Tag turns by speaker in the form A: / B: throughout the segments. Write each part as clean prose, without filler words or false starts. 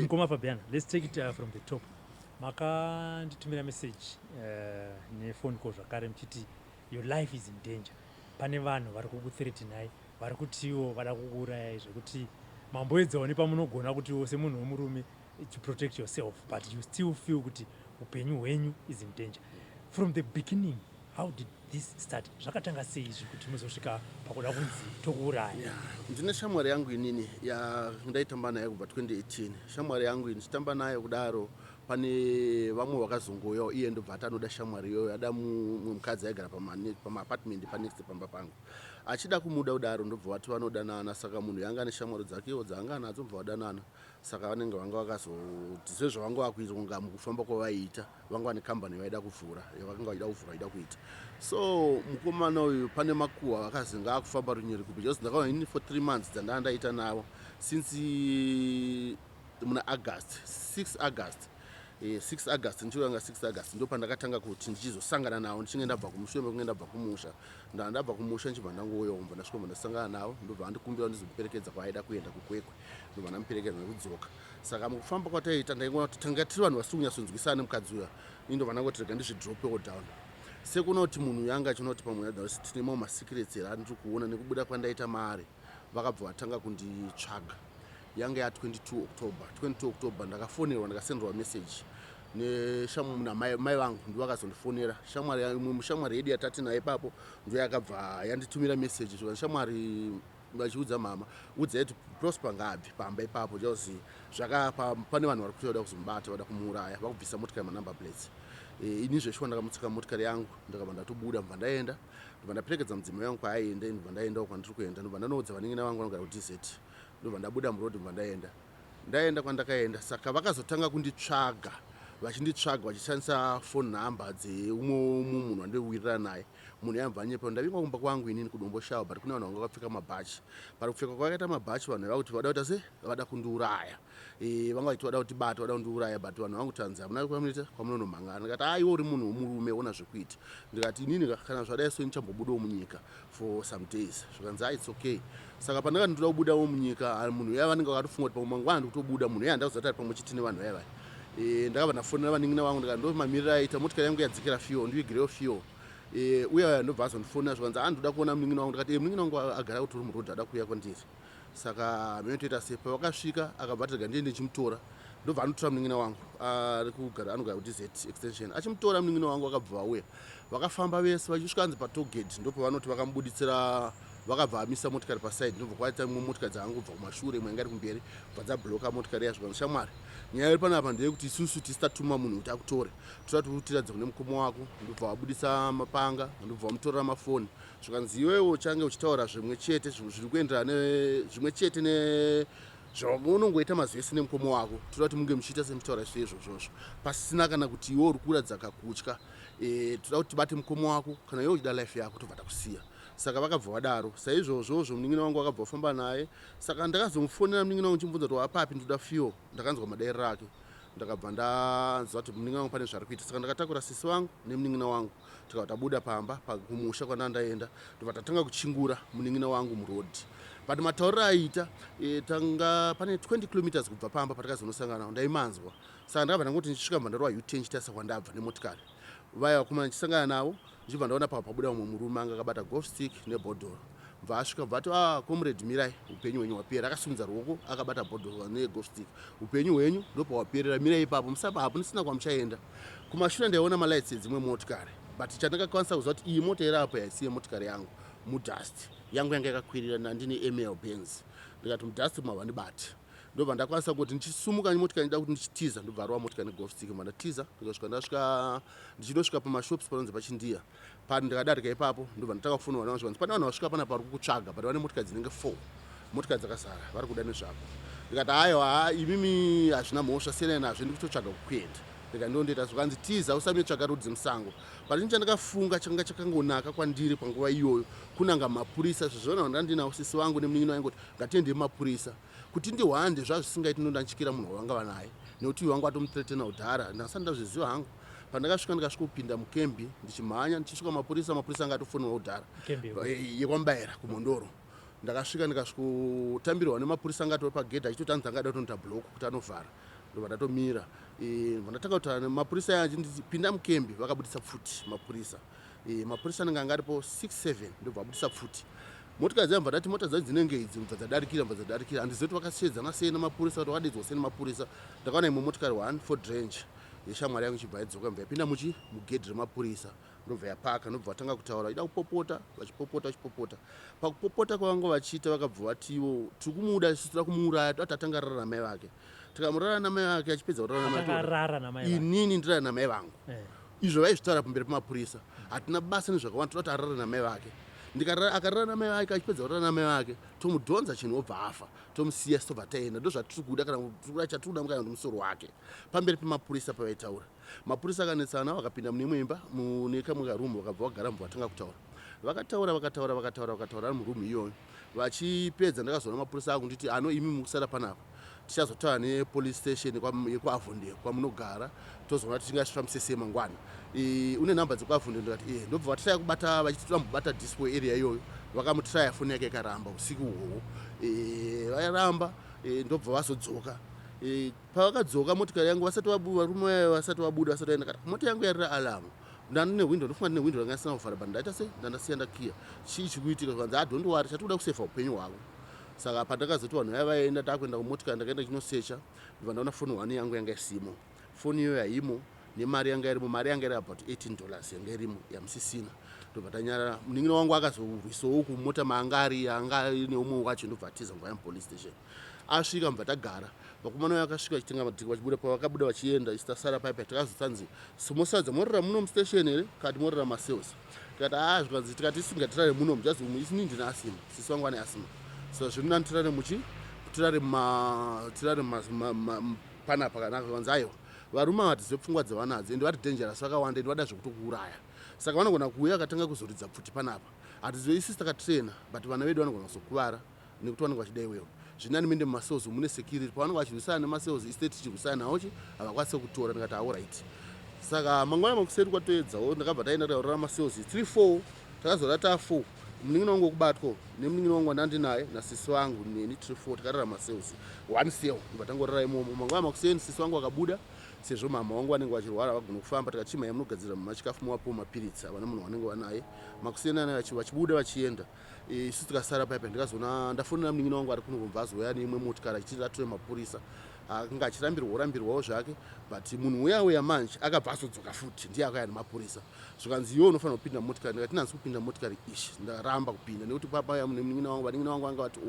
A: Mkoma Fabiana, let's take it from the top. Maka nditumira message phone call zvakare mchiti your life is in danger. Pane vanhu vari kukuthreatenai, vari kutiwo vada kukuurayai zvekuti mamboedzawo nepamunogona kuti semunhu wemurume to protect yourself, but you still feel kuti upenyu hwenyu is in danger. From the beginning, how did this start? Zvakatanga sei izvi kuti muzosvika pakuda kunzi tokuuraya?
B: Ndine shamwari yangu inini ndaitamba naye kubva 2018. Shamwari yangu ndichitamba naye kudaro pane vamwe vakazongoyawo iye ndobva anoda shamwari iyoyo ada mukadzi aigara pama-apartment panext pamba pangu. Achida kumuda kudaro ndobva vati vanodanana, saka munhu yanga neshamwari dzakewo dzaanga nadzo bva vadanana. Saka vanenge vanga vakazoti sezvo vanga vakuita kunga mukufamba kwavaiita vanga vane kambani vaida kuvhura yavanga vaida kuvhura vaida kuita. So mukomana uyu pane makuhwa vakazi ngaakufamba runyere kupi because ndakaona ini for 3 months dzandanga ndaita navo since muna August 6 August ndichiranga 6 August ndo pandakatanga kuti ndichizosangana nawo ndichinge ndabva kumushure mekunge ndabva kumusha. Ndabva kumusha ndichibva ndangoyomba ndasvika ndasangana nawo ndobva ndikumbira ndizomuperekedza kwaaida kuenda kukwekwe ndobva ndamuperekedza nekudzoka. Saka mukufamba kwataita ndaingoona kuti tanga tiri vanhu vasiri kunyatsonzwisana nemukadzi uya ini ndobva ndangoti rega ndizvidropewo down. Sekunoti munhu yanga achinoti pamwe tinemawo masecrets here andiri kuona nekubuda kwandaita mari vakabva vatanga kunditsvaga. Yanga ya 22 October ndakafonerwa ndakasenderwa message mai vangu ndivakazondifonera. Shamwari yedu yatati naye ipapo ndio yakabva yanditumira message kuti shamwari vachiudza mama udzai kuti Prosper ngabvi pamba ipapo jauzi pane vanhu vari kutoda kuzomubata vada kumuuraya vakubvisa motikari manumber plates. Ini zveshuwa ndakamutsika motikari yangu ndakabva ndatobuda mbva ndaenda ndobva ndaperekedza mudzimai wangu kwaaiende ndobva ndaendawo kwandiri kuenda ndobva ndanoudza vaningina vangu vanogara kuDZ ndobva ndabuda murodhi ndobva ndaenda kwandakaenda. Saka vakazotanga kunditsvaga vachinditsvaga vachishandisa phone number dzeumwe munhu wandinowirirana naye. Munhu yambva nyepa ndavingwa kumba kwangu inini kudomboshawa but kune vanhu vanga vakapfeka mabhachi. Pari kupfeka kwakaita mabhachi vanhu vakuti vada kuita se vada kundiuraya. Vanga vachiti vada kutibata vada kundiuraya but vanhu vangu tanzi hamuna kwamunoita kwamunonomhangana. Ndikati iwe uri munhu womurume ona zvekuita. Ndikati inini kana zvadai so ndichambobudawo munyika for some days. Zvikanzi it's okay. Saka pandanga ndoda kubudawo munyika munhu yava vanenge vakatofunga kuti pamangwana ndikutobuda munhu yanga ndakuzoti ari pamwe chete nevanhu vaya. Ndakabva ndafonera vaningina vangu ndikati ndomamirira aita motikari yangu yadzikira fuel ndiigirewo fuel. Uye ndobva azondifonera zvikanzi ndoda kuona muningina wangu. Ndikati muningina wangu agara kuti uri murodhi ada kuuya kwandiri. Saka minotoita sepa vakasvika akabva ati ndiende ndichimutora ndobva anotora muningina wangu ari kugara anogara kuDZ extension. Achimutora muningina wangu akabva auya vakafamba vese vachisvika anzi patogate ndopa vanoti vakamubuditsira vakabva amisa motikari paside ndobva kwaita imwe motikari dzangobva kumashure imwe ingari kumberi bva dzabhuloka motikari yazvo. Shamwari nyaya iri panapa ndeyekuti isusu tisatuma munhu kuti akutore toda kutiradza kune mukoma wako ndobva wabudisa mapanga ndobva wamutorera mafoni zvikanzi iwewe uchange uchitaura zvimwe chete zviri kuenderana zvimwe chete ne zvaunongoita mazvese nemukoma wako toda kuti munge muchiita semutaura izvozvo zvozvo pasina kana kuti iwe uri kuratidza kakutya. Toda kuti tibate mukoma wako kana iwe uchida life yako tobva takusiya. Saka vakabva vadaro saizvozvo muningina wangu akabva kufamba naye. Saka ndakazomufonera muningina wangu ndichimubvunza kuti wapapi ndoda fuel ndakanzwa madairo rake ndakabva ndanzwa kuti muningina wangu pane zvari kuita. Saka ndakatakura sisi wangu nemuningina wangu tikabva tabuda pamba kumusha kwandandaenda ndobva tatanga kuchingura muningina wangu murodhi. But matauriro aita tanga pane 20 kilometers kubva pamba patakazonosangana ndaimanzwa. Saka ndakabva ndangoti ndichisvika mbandarwa U10 chitasa kwandabva nemotikari vaya vakomana ndichisangana navo ndichibva ndaona pabuda mumwe murume anga akabata golf stick nebhodhoro. Bva asvika bva ati comrade mirai upenyu hwenyu hwapera. Akasimudza ruoko akabata bhodhoro negolf stick. Upenyu hwenyu ndopawaperera mirai ipapo musapapo ndisina kwamuchaenda. Kumashure ndaiona malights edzimwe motikari but chandakakwanisa kuziva kuti iyi mota iri apo yaisiye motikari yangu mudust yangu yanga yakakwirira ndine ML Benz. Ndikati mudust mavandibati ndobva ndakwanisa kuti ndichisumuka motikari ndida kuti ndichitiza ndobva arwa motikari negolf stick mandatiza ndikasvika ndasvika ndichinosvika pamashops panonzi pachindiya pano ndikadarika ipapo ndobva ndatanga kufonera vanhu zvikanzi pane vanhu vasvika pana pari kukutsvaga but vane motikari dzinenge 4 motikari dzakazara vari kuda nezvako. Ndikati aiwa imimi hazvina mhosva siyana nazvo ndikutotsvaga kukuenda. Ndikandondoita zvikanzi tiza usamitsvaga rudzi musango. Pachini chandakafunga changa chakangonaka kwandiri panguva iyoyo kunanga mapurisa zvezvona ndandinawo sisi wangu nemuningina wangu kuti ngatiende mapurisa kuti ndihwande zvazvisingaiti ndondanchikira munhu wanga vanaye nekuti wangu atomuthreatena udhara ndasanda zviziva hangu. Pandakasvika ndikasvikopinda mukembi ndichimhanya ndichisvika mapurisa anga atofonera udhara yekwambaira kumondoro. Ndakasvika ndikasvikotambirwa nemapurisa anga atori pagedhi achitoti anzi angada kutonita block kuti anovhara. ndobva ndatomira ndatanga kutaura mapurisa yanje nditi pinda mukembe vakabudisa pfuti mapurisa anenge anga aripo 6-7 ndobva abudisa pfuti motikari dzaimbva ndati mota dzacho dzinenge idzi mbva dzadarikira handizoti vakashedzana sei namapurisa kuti vakadedzwa sei namapurisa ndakaona imwe motikari 1 Ford Range yeshamwari yangu ichibva yadzoka mbva yapinda mugedhi remapurisa ndobva yapaka ndobva vatanga kutaura ida kupopota vachipopota pakupopota kwavanga vachiita vakabva vatiwo tiri kumuda isusu toda kumuuraya toti atanga rara namai vake tikamurara namai vake achipedza kurara inini ndirara namai vangu izvo vaizvitaura pamberi pemapurisa hatina basa nezvakawanda toda kuti arare namai vake akarara namai vake achipedza kurara namai vake tomudhonza chinhu obva afa tomusiya tobva taenda ndo zvatiri kuda kana kutura chatiri kuda mukana nemusoro wake pamberi pemapurisa pavaitaura mapurisa akanetsana vakapinda mune imwe imba mune kamwe karumu vakabva vagara mbva vatanga kutaura ari murumu iyoyo vachipedza ndakazoona mapurisa ako nditi ano imi mukusara panapa tichazotaura nepolice station yekuavhonde kwamunogara tozoona kuti tingasvika musese mangwana une nhamba dzekuavhonde ndikati ndobva vatiraya kubata vachitoda mubata display area iyoyo vakamutiraya foni yake ikaramba usiku uhwohwo vairamba ndobva vazodzoka pavakadzoka motikari yangu varume vasati vabuda vasati vaenda mota yangu yarira alamu ndandine windo ndofunga ndine windo ranga isina kuvhara bani ndaita sei ndandasiya ndakiya chii chikuitika kanzi adhondiwari chatikuda kusefa upenyu hwako saka pandakazoti vanhu vaya vaenda takuenda kumotikari ndakaenda chinosecha ndibva ndaona foni 1 yangu yanga isimo foni iyoyo haimo nemari yanga irimo mari yanga iri about $18 yanga irimo yamusisina ndobva tanyarara munin'ina wangu akazorwisawo kumota maanga ari anga neumwe wacho ndobva atiza ngwaya mupolice station asvika mbva tagara vakomana vakasvika chitenga madhiki vachibuda pavakabuda vachienda isitasara paipa takazotsanzi simosadza morira muno mustation here kati morira masales tikati zvikanzi tikati isingatirare muno mujazimu isini ndina asima sisi wangu ane asima so zvino nani tirare tirare panapa kanaka kanzi aiwa varume vatizive pfungwa dzavanadzo ende vari dangerous vakawanda ende vada zvekutokuuraya saka vanogona kuuya akatanga kuzoridza pfuti panapa hatizive isisi takatrena but vana vedu vanogona kuzokuvara nekuti vanenge vachida iwewo zvinani minde mumasales mune security pavanenge vachirwisana nemasales estate ichirwisana nawochi havakwanise kutora ndikati auright saka mangwana makuseri kwatoedzawo ndakabva taenda taurira masales 3-4 takazora ta4 munin'ina wangu wokubatwa nemunin'ina wangu wandandinaye nasisi wangu neni 3-4 takarara masales 1 sale ndibva tangorara imomo mangwana makuseni sisi wangu akabuda sezvo mama wangu vanenge vachirwara vagona kufamba takachimhaya munogadzira machikafu muwapo mapiritsi avana munhu vanenge vanaye makuseni ana vachibuda vachienda isusu tikasara paipa ndikazoona ndafonera munin'ina wangu ari kunobva azoya neimwe motikari achiti atore mapurisa akanga achirambirwawo zvake but munhu uya manje akabva azodzoka futi ndiye akauya nemapurisa zvikanzi iwo unofanira kupinda motikari ndikati nanzi kupinda motikari ishi ndaramba kupinda nekuti papaya munin'ina wangu anga vati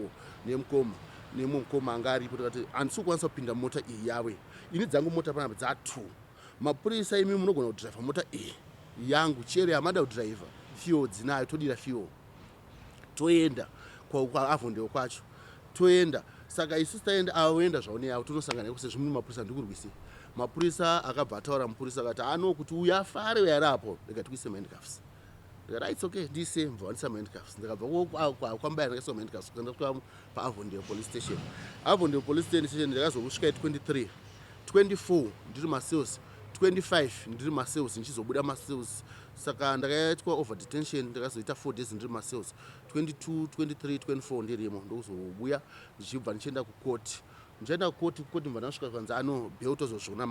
B: nemwe mukoma anga aripo tikati handisi kukwanisa kupinda mota iyi yawe ini dzangu mota panapa dza2 mapurisa imi munogona kudhiraivha mota iyi yangu chere hamada kudhiraivha fuel dzinayo todira fuel toenda kwaavhondewo kwacho toenda saka isusu taenda avoenda zvaone yavo tonosangana kusezvo mune mapurisa ndikurwisi mapurisa akabva ataura mupurisa akati ano kuti uyu afare uyarapo ndikati kuise mahandcuffs ndikati its okay ndise mbva vandisa mahandcuffs ndikabva kwambaya ndakaisa mahandcuffs kuenda kusvika paavhondewo police station avhondewo police station ndakazosvika 24 ndiri masales 25 ndiri masales ndichizobuda masales saka ndakaitwa over detention ndakazoita 4 days ndiri masales 22 23 24 ndirimo ndokuzobuya ndichibva ndichienda kukoti kukoti mbva ndasvika kanzi ano bheu tozozviona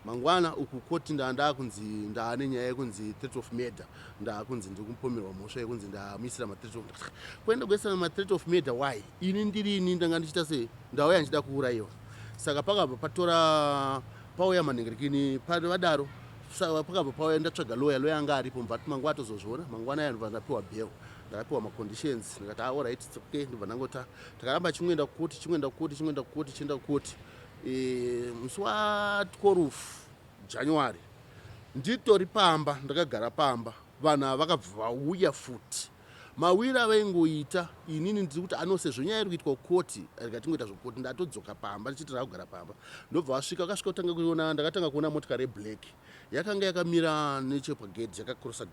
B: mangwana uku koti ndakunzi ndaane nyaya yekunzi threat of murder ndakunzi ndiri kupomerwa mhosva yekunzi ndamisira ma-threat of kuenda kuisana ma-threat of murder why ini ndirini ndanga ndichita sei ndauya ndichida kuurayiwa saka pakabva patora pauya manhengerekini vadaro pakabva pauya ndatsvaga loya anga aripo mbva ati mangwana tozozviona mangwana aya ndibva ndapiwa bheu ndakapiwa maconditions ndikati alright it's okay ndibva ndangota takaramba chimwenda kukoti chienda kukoti musi wa12 January nditori pamba ndakagara pamba vanhu vakabva vauya futi mawiri avaingoita inini ndiri kuti anosezvo nyaya iri kuitwa kukoti rikatingoita zvokoti ndatodzoka pamba ndichiti ndakugara pamba ndobva vasvika vakasvika kutanga kuona ndakatanga kuona motikari yeblack yakanga yakamira nechepagedhi yakakrosa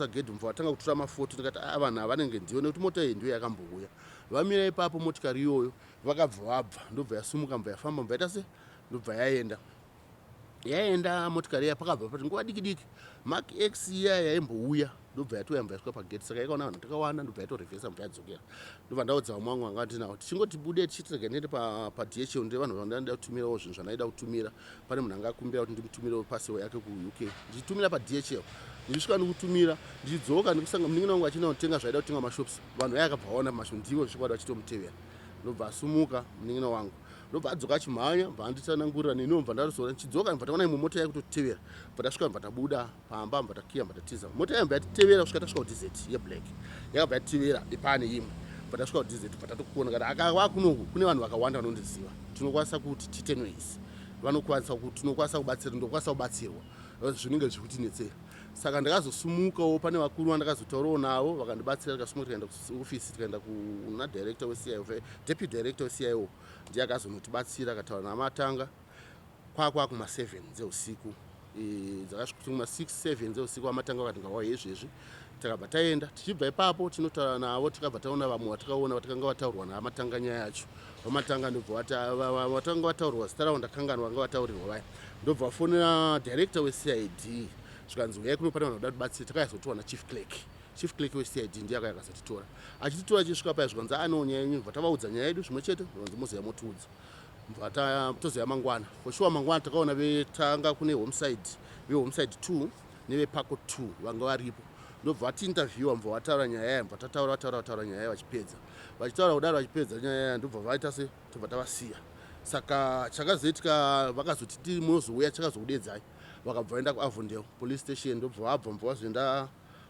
B: gedhi mva vatanga kutora mafoto ndikati vanhu havanenge ndiyo nekuti mota iyi ndiyo yakambouya vamira ipapo motikari iyoyo vakabva vabva ndobva yasumuka mbva yafamba mbva yaita se ndobva yaenda motikari iya pakabva pati nguva diki Mark X iya yaimbouya ndobva yatoyamba yasvika pagate. Saka ikaona vanhu takawanda ndobva yatorevhesa mbva yadzokera. Ndobva ndaudza vamwe vangu vanga ndinawo tichingoti bude tichitirega nende paDHL ndi vanhu vandaida kutumirawo zvinhu zvanaida kutumira. Pane munhu anga akumbira kuti ndimutumirewo pasiwo yake kuUK. Ndichitumira paDHL. Ndisvika ndikutumira ndichidzoka ndikusanga munin'ina wangu achina kutenga zvaida kutenga mashops. Vanhu vaya akabvaona masho ndivo zvikwada vachitomutevera. Ndobva asumuka munin'ina wangu. Ndobva adzoka achimhanya mbva anditsanangurira neniwo mbva ndarusora ndichidzoka mbva taona imwe mota yakutotevera. Mbva tasvika mbva tabuda pamba mbva takiya mbva tatiza. Mota yambva yatitevera kusvika tasvika kuDZ yeblack. Yakabva yatitevera ipane imwe. Mbva tasvika kuDZ mbva tatokuona kuti akava kunoku kune vanhu vakawanda vanondiziva. Tinokwanisa kuti titenweisi. Vanokwanisa kuti tinokwanisa kubatsira ndokwanisa kubatsirwa. Zvinenge zvichitinetsera. Saka ndakazosumukawo pane vakuru vandakazotaurawo navo vakandibatsira tikasumuka tikaenda kuofisi tikaenda kuna director weCIO deputy director weCIO ndiye akazonotibatsira akataura namatanga kwakwa kuma7 dzeusiku dzakasvika kuma6 7 dzeusiku amatanga akati ngauya izvezvi takabva taenda tichibva ipapo tinotaura navo tikabva taona vamwe vatakaona vatakanga vataurwa namatanga nyaya yacho vamatanga ndobva vatanga vataurwa zita ravo ndakanganwa vanga vataurirwa vaya ndobva vafonera director weCID zvikanzi uyai kuno pane vanhu vada kubatsira takazotowana chief clerk weCID ndiye akazotitora achititora achisvika paya zvikanzi ano nyaya yenyu bva tavaudza nyaya yedu zvimwe chete zvikanzi moziya motiudza bva toziya mangwana poshuwa mangwana takaona vetanga kune homicide 2 neveParco 2 vanga varipo ndobva vatiinterviewa mbva vataura nyaya yaya mbva tataura nyaya yaya vachipedza vachitaura kudaro vachipedza nyaya yaya ndobva vaita se tobva tavasiya. Saka chakazoitika vakazoti munozouya chakazokudedzai vakabva vaenda kuAvondale police station ndobva vabva mbva vazoenda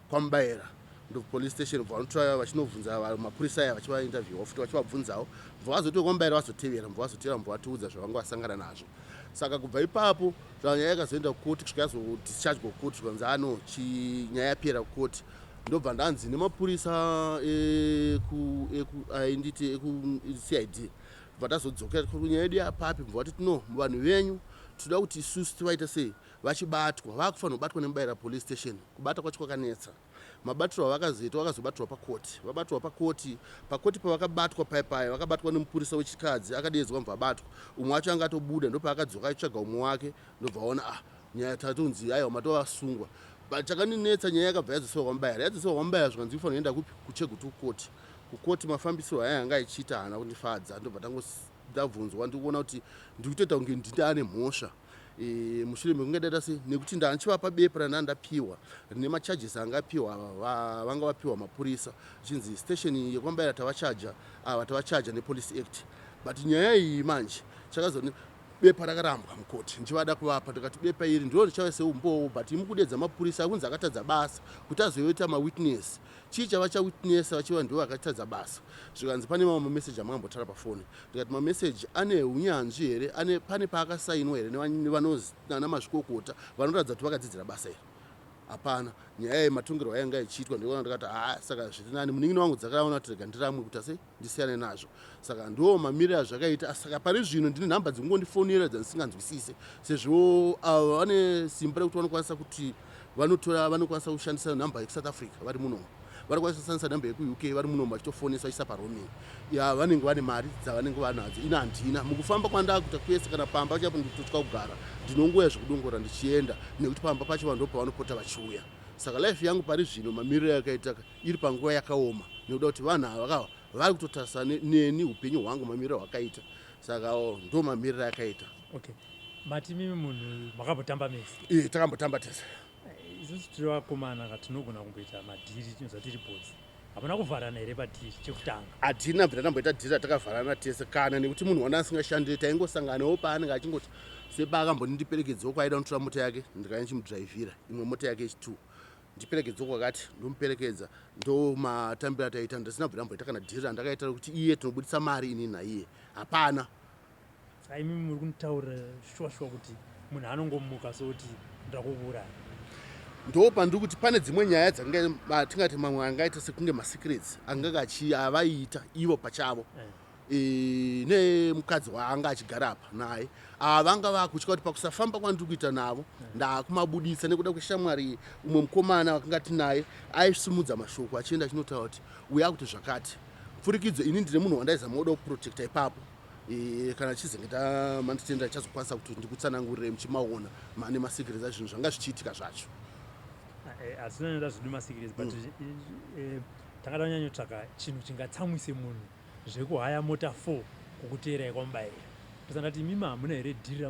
B: kwaMubayira ndobva police station mbva vanotora vachinovhunza mapurisa aya vachivainterviewa futi vachivabvunzawo mbva vazoti kwaMubayira vazotevera mbva vazotevera mbva vatiudza zvavanga vasangana nazvo. Saka kubva ipapo nyaya yakazoenda kukoti kusvika yazodischarge kukoti zvikanzi ano nyaya yapera kukoti ndobva ndanzi nemapurisa ainditi ekuCID bva tazodzokera kunyaya yedu yapapi mbva vati no vanhu venyu toda kuti isusu tivaita sei vachibatwa vakufanira kubatwa neMubayira police station kubata kwacho kwakanetsa mabatiro avakazoita vakazobatirwa pakoti vabatirwa pakoti pavakabatwa paya vakabatwa nemupurisa wechikadzi akadedzwa mbva abatwa umwe wacho anga atobuda ndopaakadzoka achitsvaga umwe wake ndobva aona nyaya tatonzi aiwa matovasungwa chakandinetsa nyaya yakabva yadzosewa kwaMubayira zvikanzi ifanira kuenda kuChegutu kukoti mafambisiro aya anga achiita haana kundifadza ndobva ndabvunzwa ndikuona kuti ndikutoita kunge nditane mhosva mushure mekunge daita sei nekuti ndanchivapa bepa randandapiwa rine macharges anga apiwa vanga vapiwa mapurisa chinzi station yekwaMubayira tavachaja nePolice Act but nyaya iyi manje chakazoni bepa rakarambwa mukoti nchivada kuvapa ndikati bepa iri ndiro richava seumbowo but imukudedza mapurisa akunzi akatadza basa kuti azoita mawitness chii chava chawitness vachiva ndivo akatadza basa zvikanzi pane mamwe mameseji amangambotara pafoni ndikati mameseji ane unyanzvi here pane paakasainwa here nana mazvikokota vanoratidza kuti vakadzidzira basa iri hapana nyaya yematongero ayanga ichiitwa ndikuona ndikati saka zviri nani munin'ina wangu dzakaraona kuti rega ndiramwe kuti ase ndisiyane nazvo saka ndo mamiriro azvakaita saka pari zvino ndine nhamba dzingondifonera dzandisinganzwisise sezvo vane simba rekuti vanokwanisa kushandisa nhamba yekuSouth Africa vari munomu varikwanisa kushandisa nhamba yekuUK vari munomu vachitofonesa vachiisa paroaming vanenge vane mari dzavanenge vanadzo ina handina mukufamba kwandakuita kwese kana pamba chapo nditotya kugara ndinongoya zvikudongora ndichienda nekuti pamba pacho vanhu ndopavanopota vachiuya saka life yangu pari zvino mamiriro yakaita iri panguva yakaoma nekuda kuti vanhu ava vari kutotarisa neni upenyu hwangu mamiriro hwakaita saka ndo mamiriro yakaita.
A: Okay, mati mimi munhu makambotamba mese?
B: Takambotamba tese.
A: Isusu tiri vakomana katinogona kumboita madhiri tinoziva tiri boys hapana kuvharana here padhiri chekutanga?
B: Hatina bvira tamboita dhiri atakavharana tese kana nekuti munhu wanda asingashandiri taingosanganawo paanenge achingoti sepa akambondiperekedzawo kwaida kunotora mota yake ndikanyachimudhiraivhira imwe mota yake H2 ndiperekedzawo kwakati ndomuperekedza ndo matambiro ataita ndasina bvira tamboita kana dhiri andakaita kuti iye tinobudisa mari inini naiye hapana.
A: Mimi muri kunitaura shuwa kuti munhu anongomuka sokuti ndakuuraya
B: ndo pandiri kuti pane dzimwe nyaya tingati mamwe angaita sekunge masecrets anganga avaita ivo pachavo nemukadzi waanga achigara apa naye vanga vakutya kuti pakusafamba kwandiri kuita navo ndakumabudisa nekuda kweshamwari umwe mukomana wakanga tinaye aisimudza mashoko achienda achinotaura kuti uya kuti zvakati pfurikidzo ini ndine munhu wandaizama kuda kuprotecta ipapo kana chizenge manditenda chazokwanisa kuti ndikutsanangurire muchimaona mane masecrets azvinhu zvanga zvichiitika zvacho.
A: asina nenda zvidumasikirizi but takada kunyanyotsvaka chinhu chingatsamwise munhu zvekuhaya mota 4 kukuteerai kwamubayira kusandati imimi hamuna here dhiri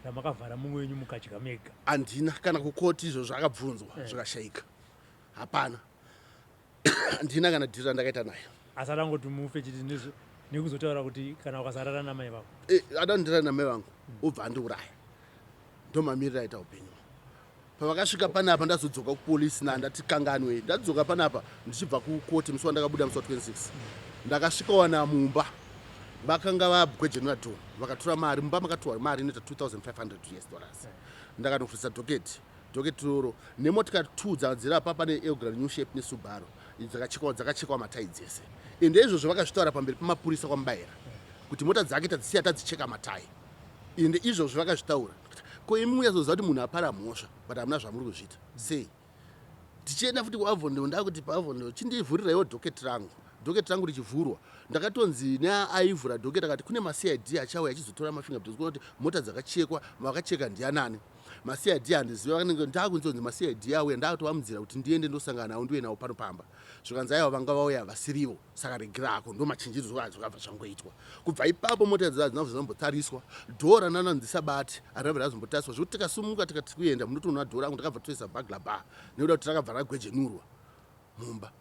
A: ramakavhara mumwe wenyu mukadya mega.
B: Handina kana kukoti izvo zvakabvunzwa zvikashayika hapana. Handina kana dhiri randakaita nayo.
A: Asi adangoti mufe chiti nekuzotaura kuti kana ukasarara namai vako.
B: Adandirara namai vangu obva andiuraya. Ndomamiriro aita upenyu. Pavakasvika panapa ndazodzoka kupolisi ndati kanganwe. Ndadzoka panapa ndichibva kukoti musi wandakabuda musi wa26. Ndakasvika wana mumba. Vakanga vagwejenura dhoo vakatora mari mumba makatora mari inoita $2,500. Ndakanofunisa dhoketi roro nemotikari 2 dzadzira papa neElgra New Shape neSubaru dzakachekwa matayi dzese. Ende izvozvo vakazvitaura pamberi pamapurisa kwamubayira kuti mota dzake tadzisiya tadzicheka matayi. Ende izvozvo vakazvitaura ko imi muyazoziva kuti munhu apara mhosva but hamuna zvamuri kuzviita sei. Tichienda futi kuAvondale ndakuti paAvondale chindivhurireiwo dhoketi rangu richivhurwa ndakatonzi neaivhura dhoketi akati kune maCID achauya achizotora mafingerprints kuti mota dzakachekwa vakacheka ndianani. MaCID handiziva vanenge ndakunzonzi maCID auya ndakatovamudzira kuti ndiende ndosangana nawo ndiwe nawo pano pamba zvikanzi aiwa vanga vauya vasirivo saka regirako ndo machinjiridzo zvakabva zvangoitwa. Kubva ipapo mota dzazombotariswa dhora nananzisabati arabva razombotariswa zvekuti tikasumuka tikati kuenda munotoona dhora rangu ndakabva toisa bagla bar nekuda kuti rakabva ragwejenurwa mumba.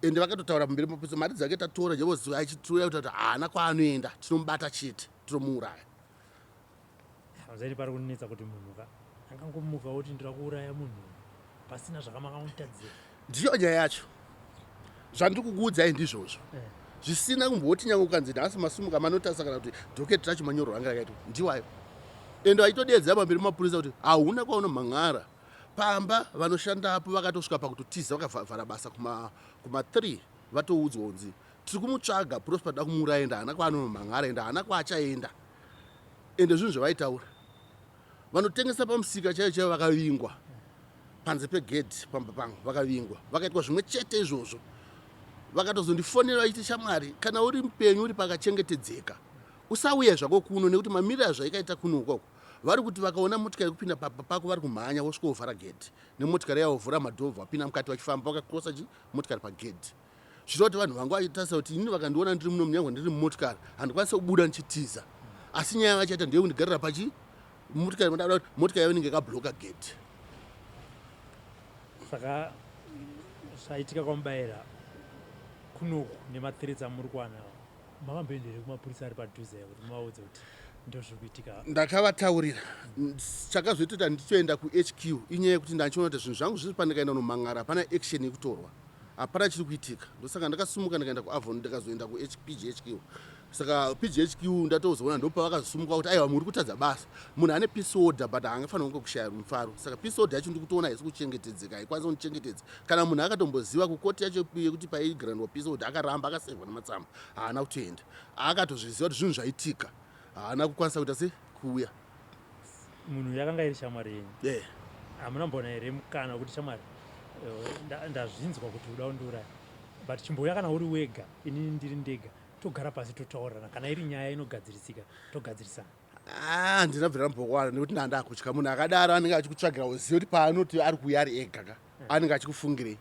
B: Ende vakatotaura pamberi pamapurisa mari dzake tatora jevozi achitura kuti haana kwaanoenda tinomubata chete tinomuuraya.
A: Hazari pari kunetsa kuti munhu angangomuka kuti ndira kuuraya munhu pasina zvakamakamutadzira.
B: Ndiyo nyaya yacho zvandikukuudzai ndizvozvo zvisina kumboti nyange ukanzi nhasi masumuka manotasa kana kuti dhoketi racho manyoro ranga rakaitwa ndiwayo. Ende vaitodedzera pamberi pamapurisa kuti hauna kwaunomhan'ara. Pamba vanoshandapo vakatosvika pakutotiza vakavhara basa kuma3 vatoudzwa kunzi tiri kumutsvaga Prosper da kumuuraya ende haana kwaanonomhan'ara ende haana kwaachaenda. Ende zvinhu zvaitaura vanotengesa pamusika chaiyo vakavingwa panze pegedhi pamba pangu vakavingwa vakaitwa zvimwe chete izvozvo. Vakatozondifonera vachiti Shamwari kana uri mupenyu uri pakachengetedzeka usauya zvako kuno nekuti mamiriro azvaikaita kuno ukoko vari kuti vakaona motikari kupinda pako vari kumhanya vosvika vovhara gedhi nemotikari yavo vhura madhovha vapinda mukati vachifamba vakakrosa motikari pagedhi. Zviro kuti vanhu vangu vachitarisa kuti ini vakandiona ndiri muno munyango ndiri mumotikari handikwanisa kubuda ndichitiza asi nyaya vachaita ndekundigarira pachi motikari mandada kuti motikari yavo inenge yakabhloka gedhi.
A: Saka zvaitika kwamubayira kunoku nemathreats amuri kuwanawo makamboendere kumapurisa ari padhuze kuti muvaudze kuti ndozviri kuitika.
B: Ndakavataurira chakazoita nditoenda kuHQ inyaya yekuti ndachiona kuti zvinhu zvangu zviri pandikaenda nomhan'ara hapana action ikutorwa hapana chiri kuitika. Ndosaka ndakasumuka ndikaenda kuAvon ndikazoenda kuPGHQ. Saka PGHQ ndatozoona ndo pavakazosumuka kuti aiwa muri kutadza basa munhu ane peace order but haangafanira kunge kushaya mufaro. Saka peace order yacho ndikutoona haisi kuchengetedzeka haikwanisa kuchengetedza kana munhu akatomboziva kukoti yacho yekuti paigrandwa peace order akaramba akasevhwa nematsamba haana kutoenda akatozviziva kuti zvinhu zvaitika haana kukwanisa kuita se kuuya.
A: Munhu yakanga iri shamwari yenyu
B: Yeah.
A: hamuna mbona here mukana kuti Shamwari ndazvinzwa kuti uda kundiuraya but chimboya kana uri wega inini ndiri ndega togara pasi totaurirana kana iri nyaya inogadzirisika togadzirisana.
B: Ndinabvira mbokwana nekuti ndandakutya munhu akadaro anenge achikutsvagira uzive kuti paanoti ari kuuya ari ega ka anenge achikufungirei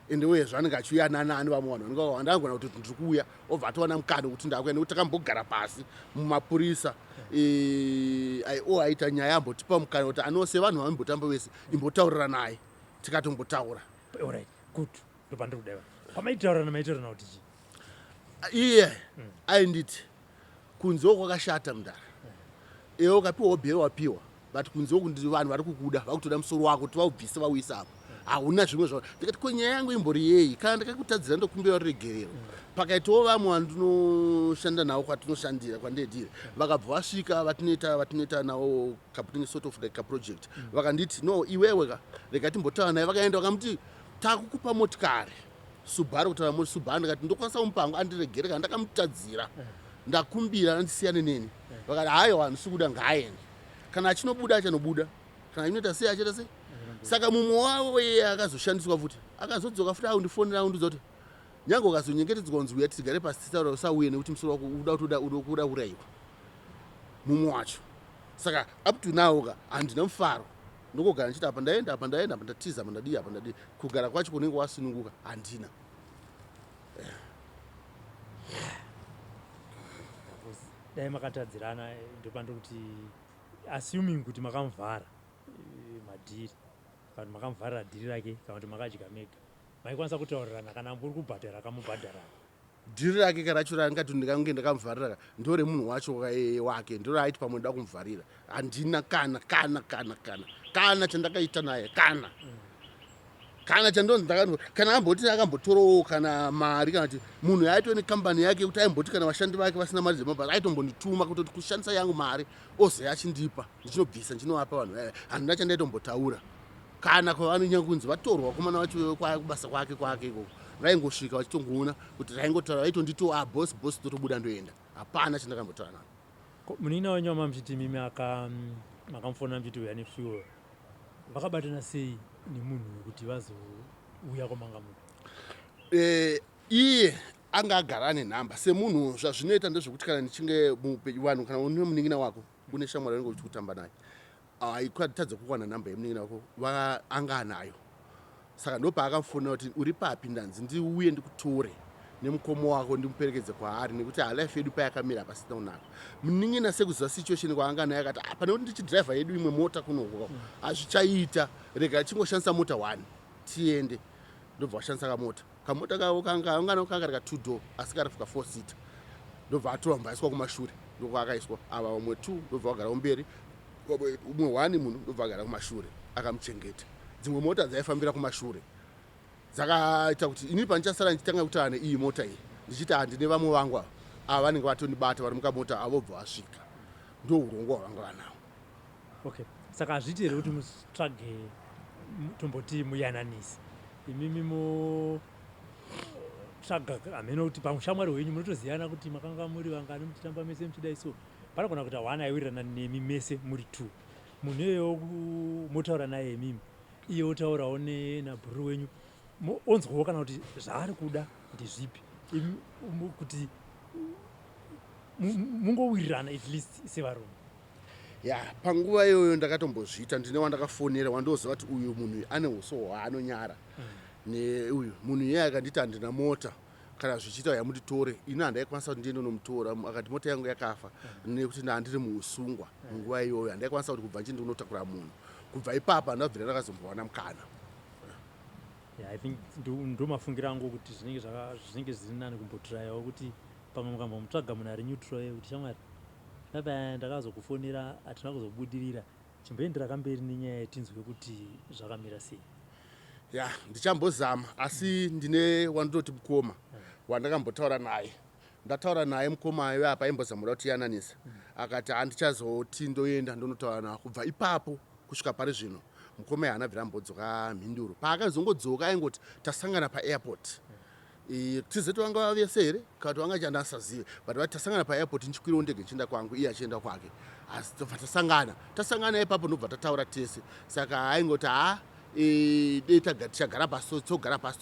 B: ende uyezve anenge achiuya nani vamwe vanhu ndangona kuti ndiri kuuya obva atowana mukana kuti ndakuya nekuti takambogara pasi mumapurisa aita nyaya ambotipa mukana kuti anose vanhu vamimbotamba vese imbotaurira naye tikatombotaura.
A: Alright, good. Ndopandiri kudaiwa pamaitaurana maitaurana kuti chii
B: iye ainditi kunzewo kwakashata mudara iwe ukapiwa bhero wapiwa but kunzewo kuti vanhu vari kukuda vakutoda musoro wako kuti vaubvise vauisa apo hauna zvimwe zvavo. Ndikati ko nyaya yangu imbori yei kana ndakakutadzira ndokumbira ruregerero pakaitawo vamwe vandinoshanda navo kwatinoshandira kwandedire vakabva vasvika vatinoita navo kaputing sort of like a project vakanditi no iwewe ka rega timbotaura naye vakaenda vakamuti takukupa motikari Subaru kutaura muri Subaru ndikati ndokwanisa kumupango andiregere kana ndakamutadzira ndakumbira andisiyane neni vakati hayo handisi kuda ngaaende kana achinobuda achanobuda kana inoita sei achaita sei. Saka mumwe wavo iye akazoshandiswa futi akazodzoka futi aundifonera aundiudza kuti nyange ukazonyengetedzwa kunzi uya tigare pasi titaura usauye nekuti musoro wako uda kuraiwa mumwe wacho. Saka up to now ka handina mufaro ndongogara ndichiti apa ndaenda apa ndatiza apa ndadii kugara kwacho kunenge wasununguka handina.
A: Dai makatadzirana ndopanda kuti assuming kuti makamuvhara madhiri kana makamuvharira dhiri rake kana kuti makadya mega maikwanisa kutaurirana kana muri kubhadhara kamubhadhara
B: dhiri rake karacho rangati ndikange ndakamuvharira ndore munhu wacho wake ndore aiti pamwe nda kumuvharira handina kana chandakaita naye kana chandonzi kana amboti akambotorawo kana mari kana kuti munhu yaitove nekambani yake kuti aimboti kana vashandi vake vasina mari dzemabhasi aitombondituma kutoti kushandisa yangu mari oze achindipa ndichinobvisa ndichinovapa vanhu handina chandaitombotaura kana kwavanonyanga kunzi vatorwa vakomana vacho kubasa kwake ikoko vaingosvika vachitongoona kuti raingotaura vaitonditoa bosi totobuda ndoenda hapana chandakambotaura navo.
A: Munina wenyama muchiti mimi makamufonera muchiti uya nefuel vakabatana sei nemunhu wekuti vazouya kwamanga munhu?
B: Iye anga agara nenhamba semunhu zvazvinoita ndezvekuti kana nichinge muupenyu vanhu kana une munin'ina wako une shamwari yanenge uchikutamba naye aikatadza kuwana nhamba yemunin'ina wako anga anayo saka ndopaakamfonera kuti uri papi ndanzi ndiuye ndikutore nemukomo wako ndimuperekedze kwaari nekuti halife yedu payakamira pasina kunaka. Munin'ina sekuziva situation kwaanga naye akati pane kuti ndichidhiraivha yedu imwe mota kunoko hazvichaita rega chingoshandisa mota 1 tiende ndobva washandisa kamota kako kanga kaka 2 door asi karafuka 4 seater ndobva atora mbaiswa kumashure ndokwakaiswa ava vamwe 2 ndobva vagara kumberi umwe 1 munhu ndobva agara kumashure akamuchengeta. Dzimwe mota dzaifambira kumashure dzakaita kuti ini pandichasara ndichitanga kutaura neiyi mota iyi ndichiti handine vamwe vangu ava vanenge vatondibata vari mukamota avobva vasvika ndo urongwa hwavanga vanavo.
A: Okay, saka hazviti here kuti mutsvage tomboti muyananisi imimi motsvaga hameno kuti pamushamwari hwenyu munotoziyana kuti makanga muri vangani muchitamba mese muchidai so panogona kuti hwana aiwirirana nemi mese muri 2 munhu iyeyo motaura naye imimi iye otaurawo nabhuru wenyu onzwawo kana kuti zvaari kuda ndezvipi kuti mungowirirana at least sevarume.
B: Panguva iyoyo ndakatombozviita ndine wandakafonera wandoziva kuti uyu munhu ane uso hwaanonyara neuyu munhu iye akanditi handina mota kana zvichiita yamutitore ini handaikwanisa kuti ndiende nomutora akati mota yangu yakafa nekuti ndandiri muusungwa munguva iyoyo handaikwanisa kuti kubva nchindi kunotakura munhu kubva ipapa ndabvira ndakazombowana mukana.
A: I think ndomafungiro angu kuti zvinenge zviri nani kumbotiraiwo kuti pamwe mukambomutsvaga munhu ari neutral kuti shamwari dai ndakazokufonera hatina kuzobudirira chimboendera kamberi nenyaya yetinzwe kuti zvakamira sei.
B: Ndichambozama asi ndine wandoti mukoma wandakambotaura naye ndataura naye mukoma ayo apa aimbozamura kuti yananisa akati handichazoti ndoenda ndonotaura nawo kubva ipapo kusvika pari zvino mukoma haana bvira ambodzoka mhinduro paakazongodzoka aingoti tasangana paAirport tizeti vanga vavese here kana kuti vanga chandasazive but vati tasangana paAirport ndichikwirawo ndege ndichienda kwangu iye achienda kwake asi tobva tasangana ipapo ndobva tataura tese saka aingoti dei tichagara pasi togara pasi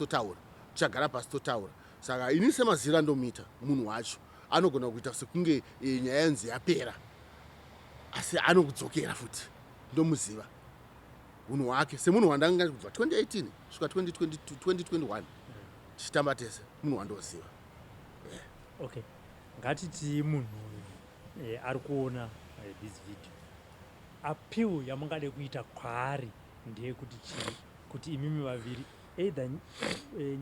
B: totaura saka ini semazira ndomita munhu wacho anogona kuita sekunge nyaya yanzi yapera asi anokudzokera futi ndomuziva munhu wake semunhu wandanga kubva 2018 kusvika 2021 tichitamba tese munhu wandoziva.
A: Okay, ngatiti munhu ari kuona this video appeal yamungade kuita kwaari ndeyekuti kuti imimi vaviri either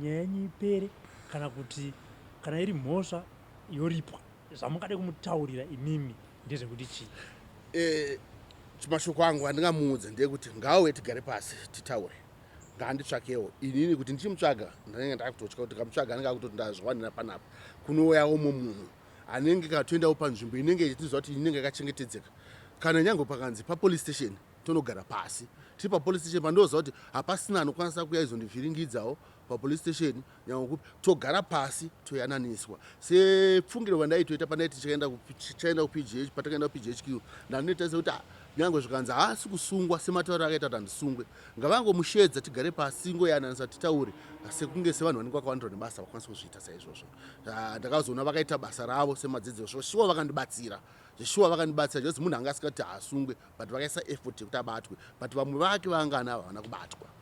A: nyaya yenyu ipere kana kuti kana iri mhosva yoripwa zvamungade kumutaurira imimi ndezvekuti chii?
B: Mashoko angu andingamuudza ndeyekuti ngauye tigare pasi titaure nganditsvakewo inini kuti ndichimutsvaga ndanenge ndakutotya kuti kamutsvaga anenge akutoti ndazviwanira panapa kunouyawo munhu anenge katoendawo panzvimbo inenge ichitiziva kuti inenge yakachengetedzeka kana nyange pakanzi papolice station tonogara pasi tiri papolice station pandoziva kuti hapasina anokwanisa kuya izondivhiringidzawo papolice station nyange togara pasi toyananiswa sepfungiro vandaitoita pandaiti tichaenda kupgh patakaenda kupghq ndanoita sekunti nyange zvikanzi haasi kusungwa sematauro akaita kuti handisungwe ngavangomushedza tigare pasi ngoyananisa titaure sekunge sevanhu vanenge vakawandirwa nebasa vakwanisa kuzviita saizvozvo. Ndakazoona vakaita basa ravo semadzidzo zvoshuwa vakandibatsira zveshuwa vakandibatsira jozi munhu anga asikati haasungwe but vakaisa effort yekuti abatwe but vamwe vake vangana havana kubatwa.